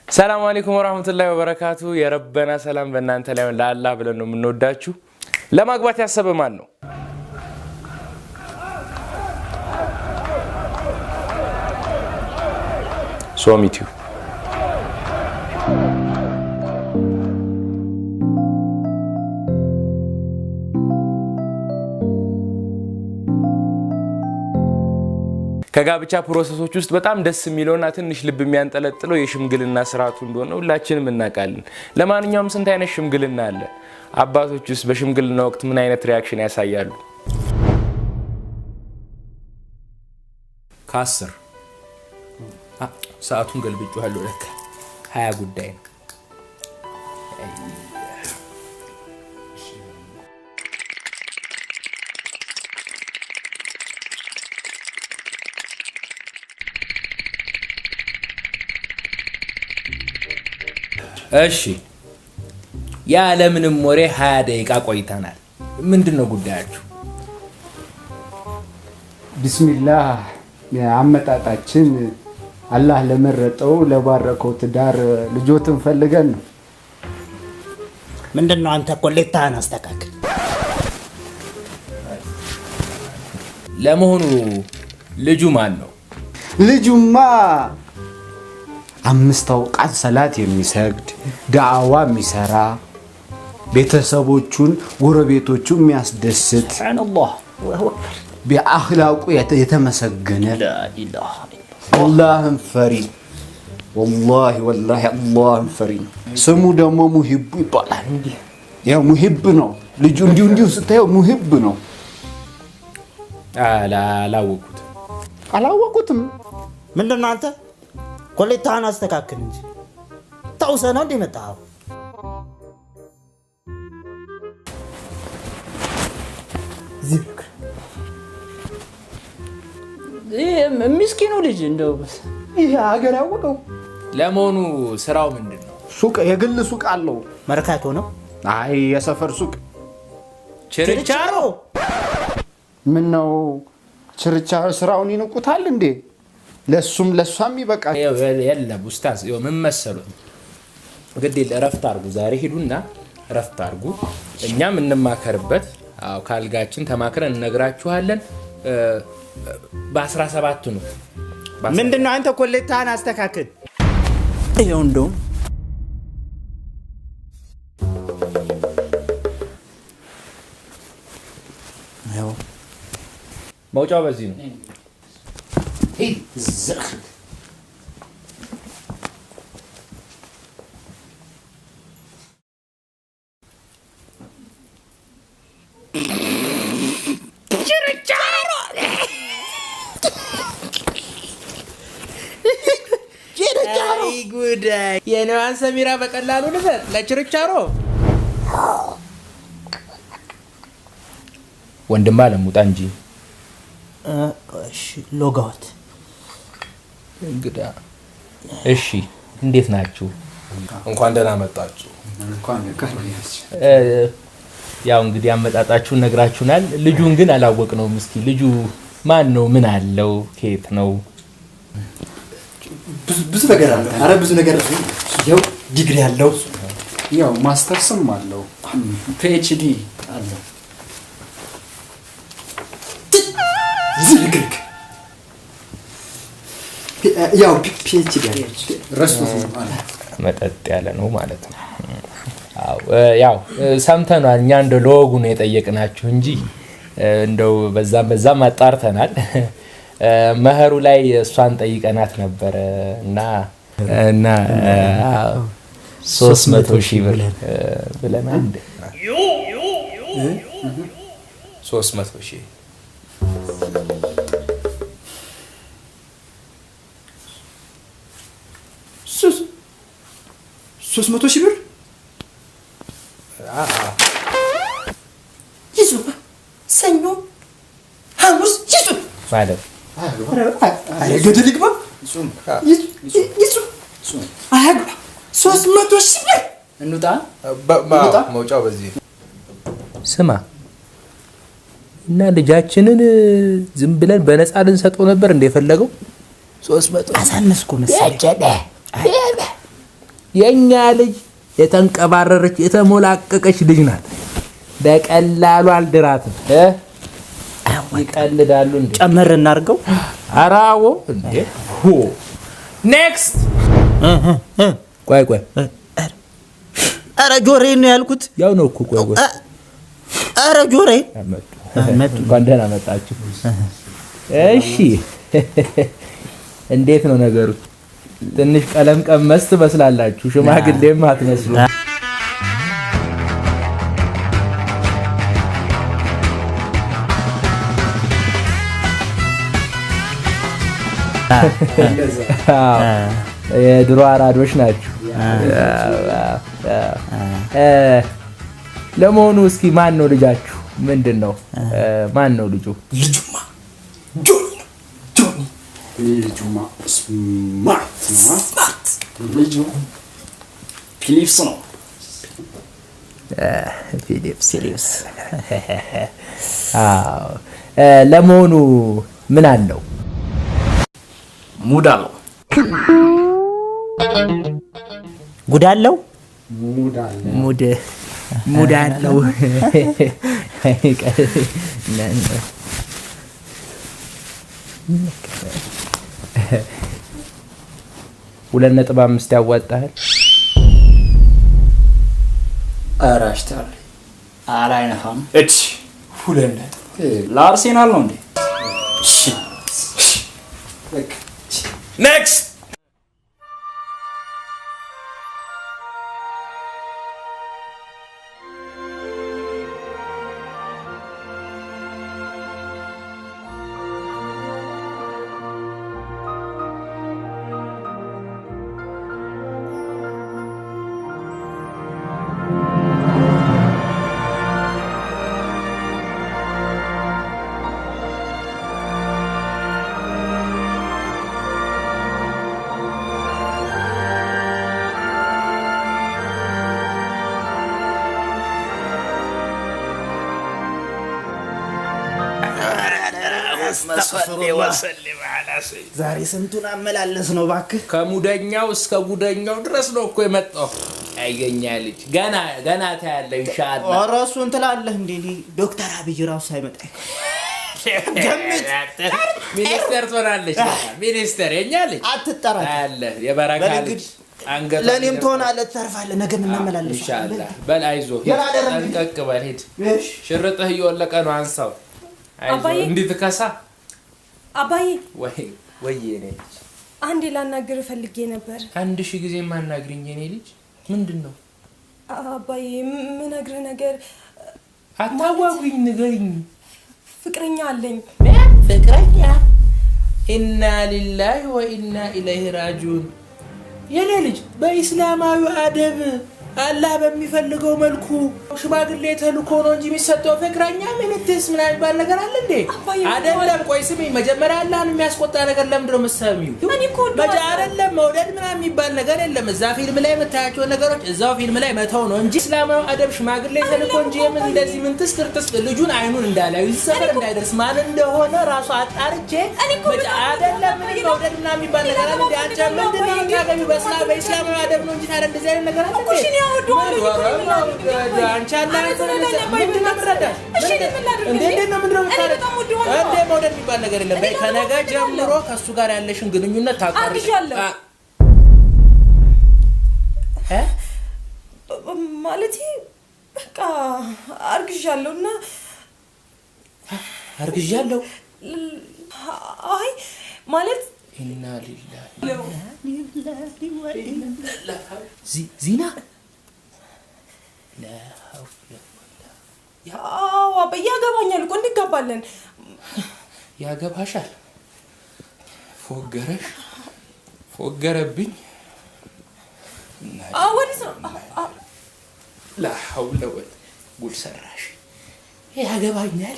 ሰላም አለይኩም ወራህመቱላሂ ወበረካቱ የረበና ሰላም በእናንተ ላይ ለአላህ ብለን ነው የምንወዳችሁ ለማግባት ያሰበ ማን ነው ሶሚቲው ከጋብቻ ፕሮሰሶች ውስጥ በጣም ደስ የሚለውና ትንሽ ልብ የሚያንጠለጥለው የሽምግልና ስርዓቱ እንደሆነ ሁላችንም እናውቃለን። ለማንኛውም ስንት አይነት ሽምግልና አለ? አባቶችስ በሽምግልና ወቅት ምን አይነት ሪአክሽን ያሳያሉ? ከ10 ሰዓቱን ገልብጬዋለሁ ለካ 20 ጉዳይ ነው። እሺ ያለምንም ወሬ 20 ደቂቃ ቆይተናል። ምንድነው ጉዳያችሁ? ቢስሚላህ አመጣጣችን አላህ ለመረጠው ለባረከው ትዳር ልጆትን ፈልገን ነው። ምንድነው አንተ ኮሌታህን አስተካክል። ለመሆኑ ልጁ ማን ነው? ልጁማ 5 አውቃት ሰላት የሚሰግድ ዳዕዋ የሚሰራ ቤተሰቦቹን ጎረቤቶቹን የሚያስደስት ሱብሃንአላህ ወአክበር በአኽላቁ የተመሰገነ አላህን ፈሪ ወላሂ አላህን ፈሪ ነው። ስሙ ደግሞ ሙሂብ ይባላል። ያው ሙሂብ ነው ልጁ እንዲሁ ስታየው ሙሂብ ነው። አላወቁትም። ምንድነው አንተ ኮሌታህን አስተካክል እንጂ ታውሰህ ነው እንደመጣው። ዝክ ምስኪኑ ልጅ እንደው ይሄ ሀገር ያወቀው። ለመሆኑ ስራው ምንድነው? ሱቅ የግል ሱቅ አለው። መርካቶ ነው? አይ የሰፈር ሱቅ ችርቻሮ። ምን ነው ችርቻሮ ስራውን ይንቁታል እንዴ? ለሷም ይበቃል። የለም ኡስታዝ ምን መሰሉት ግዴለ ረፍት አርጉ። ዛሬ ሄዱና ረፍት አርጉ። እኛም እንማከርበት። አው ካልጋችን ተማክረን እነግራችኋለን። በ17 ነው። ምንድነው አንተ ኮሌታህን አስተካክል። ይሄው እንደው ያው መውጫው በዚህ ነው። ዝክ ጉዳይ የነዋን ሰሚራ በቀላሉ ልሰጥ ለችርቻሮ ወንድማ ለሙጣ እንጂ እሺ ሎጋውት እንግዳ እሺ እንዴት ናችሁ? እንኳን ደህና መጣችሁ። ያው እንግዲህ አመጣጣችሁን ነግራችሁናል። ልጁን ግን አላወቅነውም። እስኪ ልጁ ማን ነው? ምን አለው? ከየት ነው? ብዙ ነገር አለ። አረ ብዙ ነገር ያው ዲግሪ አለው፣ ያው ማስተርስም አለው፣ ፒኤችዲ አለው። ዝግግግ ያው ፒኤችዲ ረስቶት አለ። መጠጥ ያለ ነው ማለት ነው። አው ያው ሰምተናል። እኛ እንደ ሎጉ ነው የጠየቅናችሁ እንጂ እንደው በዛም አጣርተናል። መህሩ ላይ እሷን ጠይቀናት ነበር እና 300,000 ብር ብለናል። 300,000 300,000 ብር ይዙ ሰኞ ሐሙስ ይዙ ማለት አረ ገደል ይግባ ይዙ አያግባ 300,000 ብር እንውጣ መውጫው በዚህ ስማ እና ልጃችንን ዝም ብለን በነፃ ልንሰጠው ነበር እንደፈለገው 300 አሳነስኩ መሰለኝ። የኛ ልጅ የተንቀባረረች የተሞላቀቀች ልጅ ናት። በቀላሉ አልድራትም። ይቀልዳሉ እንዴ? ጨመር እናርገው። አራዎ እንዴ ሆ ኔክስት ቆይ አረ ጆሮዬ ነው ያልኩት። ያው ነው እኮ ቆይ አረ ጆሮዬ መጡ እንኳን ደህና መጣችሁ። እሺ እንዴት ነው ነገሩ? ትንሽ ቀለም ቀመስ ትመስላላችሁ፣ ሽማግሌም አትመስሉ። የድሮ አራዶች ናችሁ። ለመሆኑ እስኪ ማን ነው ልጃችሁ? ምንድን ነው ማን ነው ልጁ? ልጁማ ጆኒ ነው። ጆኒ ልጁማ ስማርት ነው። ልጁ ፊሊፕስ ነው። ፊሊፕስ አዎ። ለመሆኑ ምን አለው? ሙድ አለው። ጉድ አለው። ሙድ አለው። 2.5 ያዋጣሃል። አራሽታል አላይነፋም። እቺ 2 ለአርሴናል ነው እንዴ? ኔክስት ዛሬ ስንቱን አመላለስ ነው ባክህ። ከሙደኛው እስከ ጉደኛው ድረስ ነው እኮ የመጣው። አይገኛ ልጅ ገና ታያለ ኢንሻአላህ። ኧረ እሱን ትላለህ እንዴ? ዶክተር አብይ ራሱ ሳይመጣ ሚኒስተር ትሆናለች። ሚኒስተር የኛ ልጅ አትጠራጠር አለ። የበረካ ልጅ አንገት ለኔም ትሆናለህ፣ ትተርፋለህ። ነገ ምን እናመላለስ ኢንሻአላህ። በል አይዞህ፣ ጠንቀቅ በል ሂድ። ሽርጥህ እየወለቀ ነው፣ አንሳው። አይዞህ እንዴት ከሳ አባዬ ወይ የኔ ልጅ አንዴ ላናግር ፈልጌ ነበር። 1000 ጊዜ ማናግሪኝ የኔ ልጅ። ምንድነው አባዬ? ምነግርህ ነገር አታዋጉኝ፣ ንገሪኝ። ፍቅረኛ አለኝ። ፍቅረኛ? ኢና ሊላሂ ወኢና ኢለይሂ ራጂዑን። የኔ ልጅ በእስላማዊ አደብ አላህ በሚፈልገው መልኩ ሽማግሌ ተልኮ ነው እንጂ የሚሰጠው ፍቅረኛ ምንትስ ምን አይባል ነገር አለ እንዴ? አይደለም። ቆይ ስሚ፣ መጀመሪያ አላህን የሚያስቆጣ ነገር ለምንድን ነው የምትሰሚው? አይደለም መውደድ ምናምን የሚባል ነገር የለም። እዛ ፊልም ላይ የምታያቸው ነገሮች እዛው ፊልም ላይ መተው ነው እንጂ እስላማዊ አደብ ሽማግሌ ተልኮ እንጂ ምን እንደዚህ ምንትስ ትርጥስ ልጁን አይኑን እንዳላዩ ይሰፈር እንዳይደርስ ማን እንደሆነ ራሱ አጣርቼ አይደለም። ምን መውደድ ምናምን የሚባል ነገር አለ እንዴ? አንቺ ምንድን ነው ታገቢ? በእስላማዊ አደብ ነው እንጂ ታዲያ እንደዚህ አይነት ነገር አለ እንዴ? መውደድ የሚባል ነገር የለም። ከነገ ጀምሮ ከእሱ ጋር ያለሽን ግንኙነት ታቋርጪ። ማለቴ በቃ አርግዣለሁ እና አርግዣለሁ። አይ ማለት ኢና ሊላሂ ዚና ያው አባዬ ያገባኛል እኮ እንጋባለን። ያገባሻል? ፎገረብኝ። ወዲስ ላ ሐውለ ወላ ጉድ ሰራሽ። ያገባኛል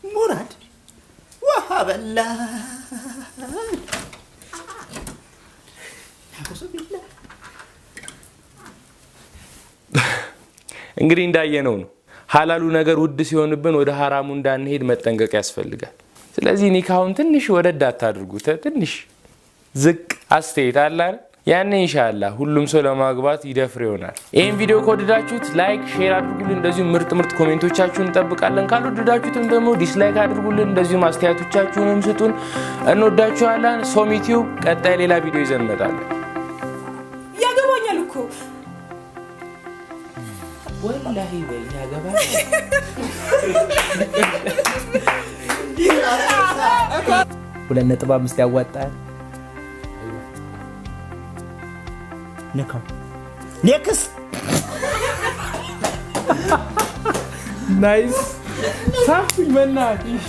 ሙራድ ወሃበላ እንግዲህ እንዳየነው ነው። ሐላሉ ነገር ውድ ሲሆንብን ወደ ሐራሙ እንዳንሄድ መጠንቀቅ ያስፈልጋል። ስለዚህ ኒካውን ትንሽ ወደድ አታድርጉት። ትንሽ ዝቅ አስተያየት አለ አይደል? ያኔ ኢንሻአላህ ሁሉም ሰው ለማግባት ይደፍር ይሆናል። ይሄን ቪዲዮ ከወደዳችሁት ላይክ ሼር አድርጉልን። እንደዚሁ ምርጥ ኮሜንቶቻችሁን እንጠብቃለን። ካልወደዳችሁትም ደግሞ ዲስላይክ አድርጉልን። እንደዚሁ አስተያየቶቻችሁንም ስጡን። እንወዳችኋለን። ሶም ዩቲዩብ ቀጣይ ሌላ ቪዲዮ ይዘን እንመጣለን። ያገባኛል እኮ ወላሂ በይ ያገባኛል። ሁለት ነጥብ 5 ያዋጣል። ነካው ኔክስ ናይስ ሳፍኝ በእናትሽ